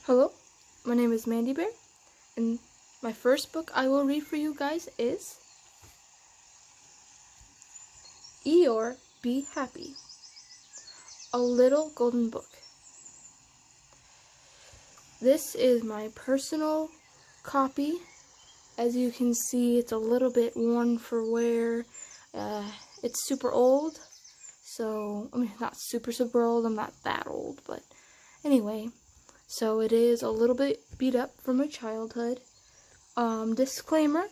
Hello, my name is Mandy Bear, and my first book I will read for you guys is Eeyore, Be Happy, a Little Golden Book. This is my personal copy. As you can see, it's a little bit worn for wear. It's super old, so, I mean, not super old, I'm not that old, but anyway. So it is a little bit beat up from my childhood. Disclaimer,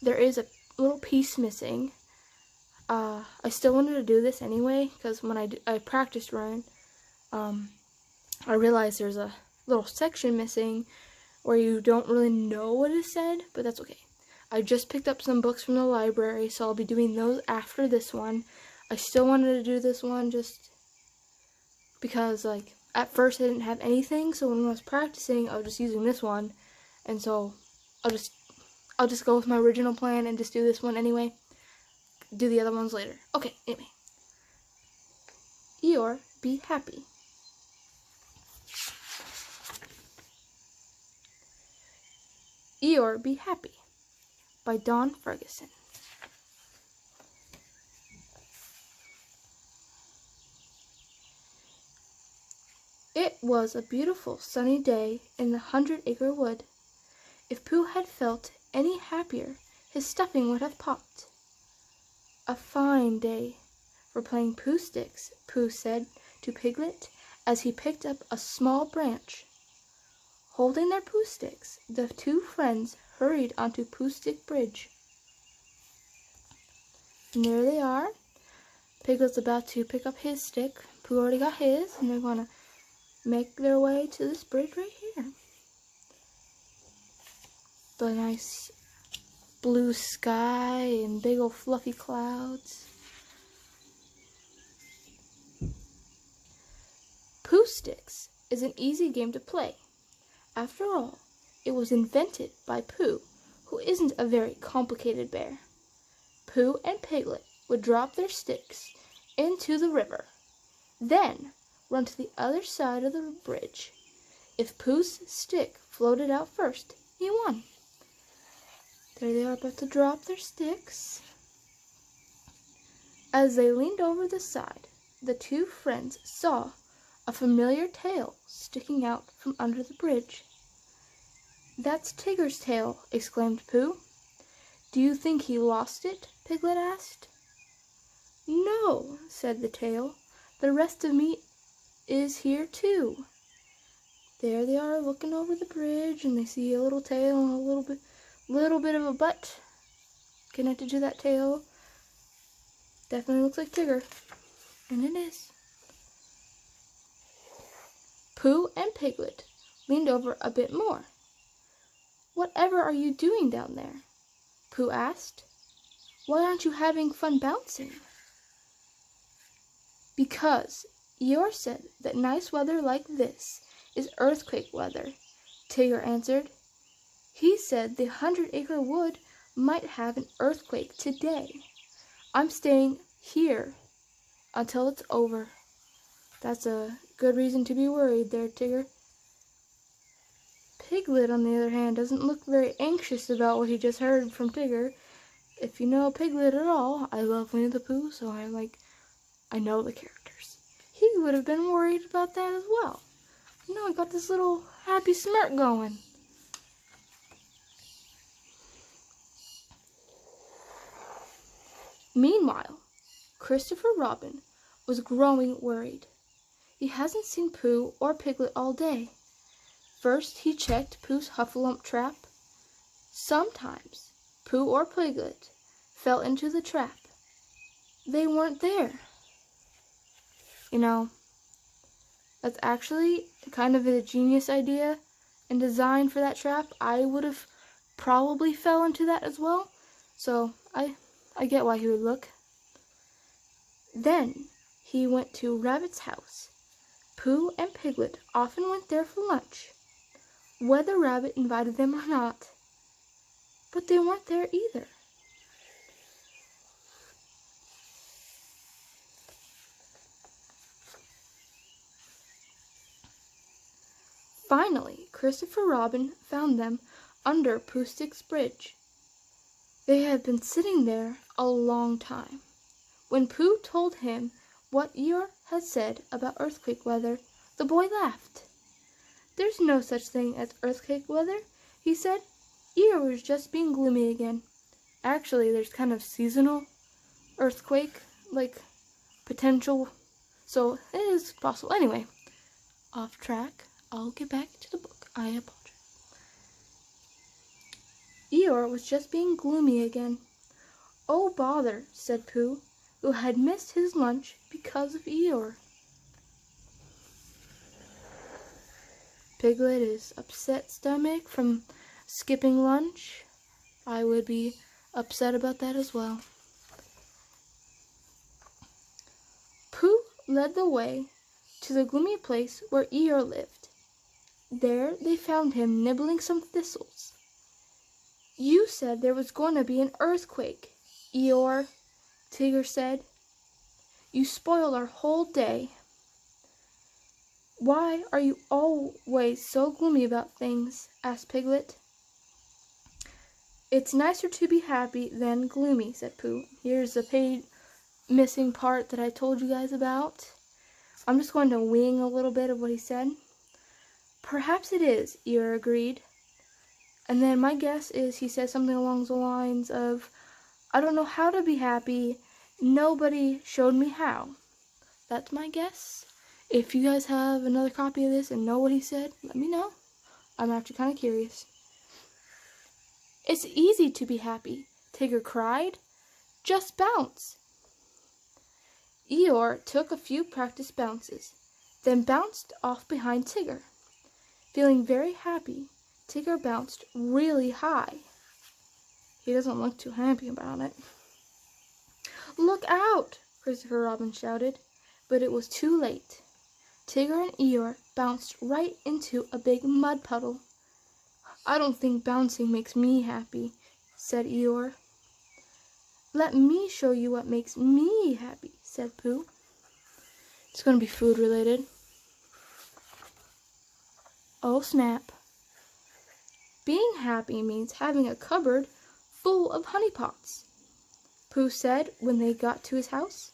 there is a little piece missing. I still wanted to do this anyway, because when I practiced run, I realized there's a little section missing where you don't really know what is said, but that's okay. I just picked up some books from the library, so I'll be doing those after this one. I still wanted to do this one just because, like, at first I didn't have anything, so when I was practicing, I was just using this one, and so I'll just go with my original plan and just do this one anyway. Do the other ones later. Okay, anyway. Eeyore, Be Happy. Eeyore, Be Happy by Dawn Ferguson. It was a beautiful sunny day in the 100-acre wood. If Pooh had felt any happier, his stuffing would have popped. A fine day for playing Pooh sticks, Pooh said to Piglet as he picked up a small branch. Holding their Pooh sticks, the two friends hurried onto Pooh Stick Bridge. And there they are. Piglet's about to pick up his stick. Pooh already got his, and they're going to make their way to this bridge right here. The nice blue sky and big old fluffy clouds. Pooh Sticks is an easy game to play. After all, it was invented by Pooh, who isn't a very complicated bear. Pooh and Piglet would drop their sticks into the river, then run to the other side of the bridge. If Pooh's stick floated out first, he won. There they are about to drop their sticks. As they leaned over the side, the two friends saw a familiar tail sticking out from under the bridge. "That's Tigger's tail," exclaimed Pooh. "Do you think he lost it?" Piglet asked. "No," said the tail. "The rest of me is here too." There they are looking over the bridge, and they see a little tail and a little bit of a butt connected to that tail. Definitely looks like Tigger, and it is. Pooh and Piglet leaned over a bit more. "Whatever are you doing down there?" Pooh asked. "Why aren't you having fun bouncing?" "Because Eeyore said that nice weather like this is earthquake weather," Tigger answered. "He said the 100-acre wood might have an earthquake today. I'm staying here until it's over." That's a good reason to be worried there, Tigger. Piglet, on the other hand, doesn't look very anxious about what he just heard from Tigger. If you know Piglet at all, I love Winnie the Pooh, so I know the characters. He would have been worried about that as well. I got this little happy smirk going. Meanwhile, Christopher Robin was growing worried. He hasn't seen Pooh or Piglet all day. First, he checked Pooh's Huffalump trap. Sometimes Pooh or Piglet fell into the trap. They weren't there. That's actually kind of a genius idea and design for that trap. I would have probably fell into that as well, so I get why he would look. Then he went to Rabbit's house. Pooh and Piglet often went there for lunch, whether Rabbit invited them or not. But they weren't there either. Finally, Christopher Robin found them under Pooh's bridge. They had been sitting there a long time. When Pooh told him what Eeyore had said about earthquake weather, the boy laughed. "There's no such thing as earthquake weather," he said. "Eeyore was just being gloomy again. Actually, there's kind of seasonal earthquake, like potential, so it is possible." Anyway, off track. I'll get back to the book. I apologize. Eeyore was just being gloomy again. "Oh, bother," said Pooh, who had missed his lunch because of Eeyore. Piglet is upset stomach from skipping lunch. I would be upset about that as well. Pooh led the way to the gloomy place where Eeyore lived. There they found him nibbling some thistles. "You said there was going to be an earthquake, Eeyore," Tigger said. "You spoiled our whole day. Why are you always so gloomy about things?" asked Piglet. "It's nicer to be happy than gloomy," said Pooh. Here's the missing part that I told you guys about. I'm just going to wing a little bit of what he said. "Perhaps it is," Eeyore agreed. And then my guess is he said something along the lines of, "I don't know how to be happy. Nobody showed me how." That's my guess. If you guys have another copy of this and know what he said, let me know. I'm actually kind of curious. "It's easy to be happy," Tigger cried. "Just bounce." Eeyore took a few practice bounces, then bounced off behind Tigger. Feeling very happy, Tigger bounced really high. He doesn't look too happy about it. "Look out!" Christopher Robin shouted, but it was too late. Tigger and Eeyore bounced right into a big mud puddle. "I don't think bouncing makes me happy," said Eeyore. "Let me show you what makes me happy," said Pooh. It's going to be food related. Oh snap. "Being happy means having a cupboard full of honey pots," Pooh said when they got to his house.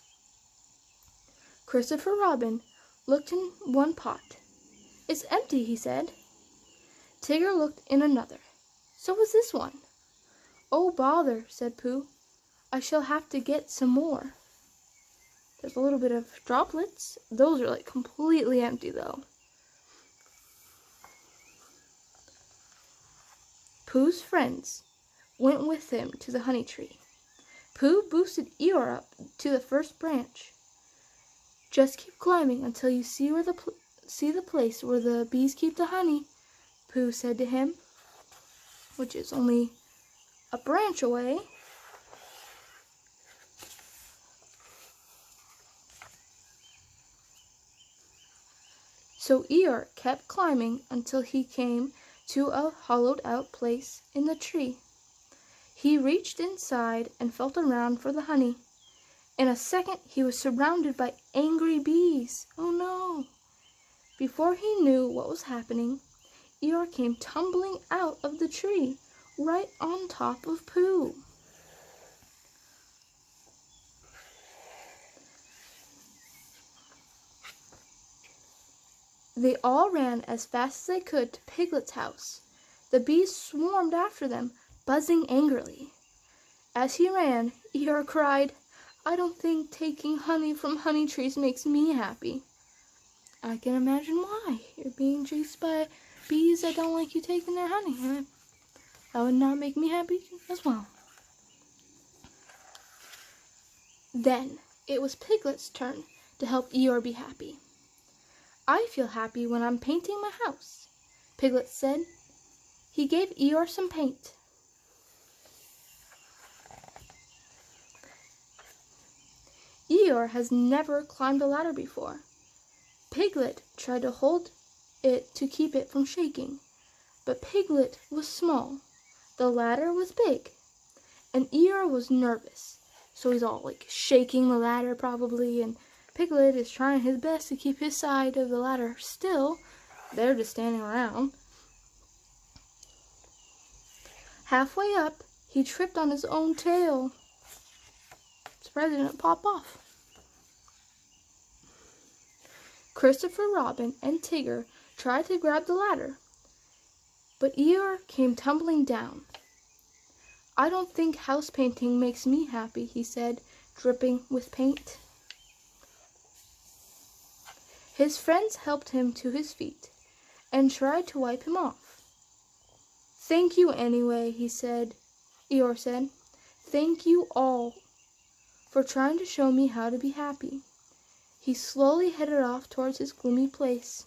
Christopher Robin looked in one pot. "It's empty," he said. Tigger looked in another. So was this one. "Oh, bother," said Pooh. "I shall have to get some more." There's a little bit of droplets. Those are like completely empty though. Pooh's friends went with him to the honey tree. Pooh boosted Eeyore up to the first branch. "Just keep climbing until you see the place where the bees keep the honey," Pooh said to him, which is only a branch away. So Eeyore kept climbing until he came to a hollowed-out place in the tree. He reached inside and felt around for the honey. In a second, he was surrounded by angry bees. Oh no! Before he knew what was happening, Eeyore came tumbling out of the tree, right on top of Pooh. They all ran as fast as they could to Piglet's house. The bees swarmed after them, buzzing angrily. As he ran, Eeyore cried, "I don't think taking honey from honey trees makes me happy." I can imagine why. You're being chased by bees that don't like you taking their honey. That would not make me happy as well. Then it was Piglet's turn to help Eeyore be happy. "I feel happy when I'm painting my house," Piglet said. He gave Eeyore some paint. Eeyore has never climbed a ladder before. Piglet tried to hold it to keep it from shaking, but Piglet was small, the ladder was big, and Eeyore was nervous, so he's all like shaking the ladder probably, and Piglet is trying his best to keep his side of the ladder still, they're just standing around. Halfway up, he tripped on his own tail. Surprised it didn't pop off. Christopher Robin and Tigger tried to grab the ladder, but Eeyore came tumbling down. "I don't think house painting makes me happy," he said, dripping with paint. His friends helped him to his feet and tried to wipe him off. "Thank you anyway," Eeyore said. "Thank you all for trying to show me how to be happy." He slowly headed off towards his gloomy place.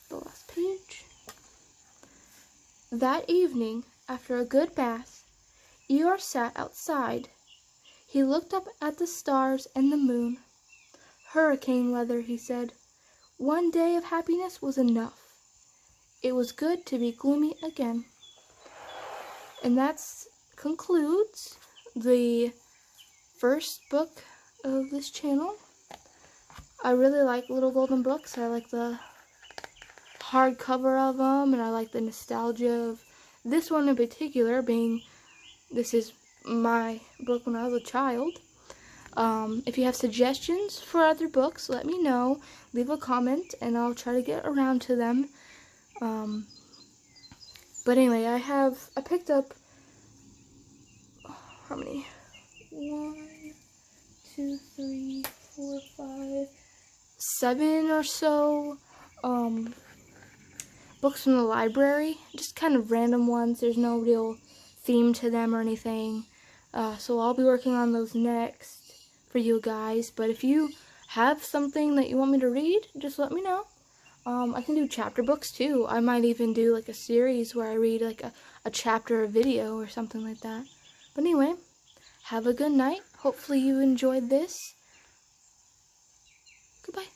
The last page. That evening, after a good bath, Eeyore sat outside. He looked up at the stars and the moon. "Hurricane weather," he said. "One day of happiness was enough. It was good to be gloomy again." And that concludes the first book of this channel. I really like Little Golden Books. I like the hardcover of them, and I like the nostalgia of this one in particular, being this is my book when I was a child. If you have suggestions for other books, let me know. Leave a comment and I'll try to get around to them. But anyway, I picked up, how many? 1, 2, 3, 4, 5, 7 or so books from the library. Just kind of random ones. There's no real theme to them or anything. So I'll be working on those next for you guys. But if you have something that you want me to read, just let me know. I can do chapter books too. I might even do like a series where I read like a chapter of video or something like that. But anyway, have a good night. Hopefully you enjoyed this. Goodbye.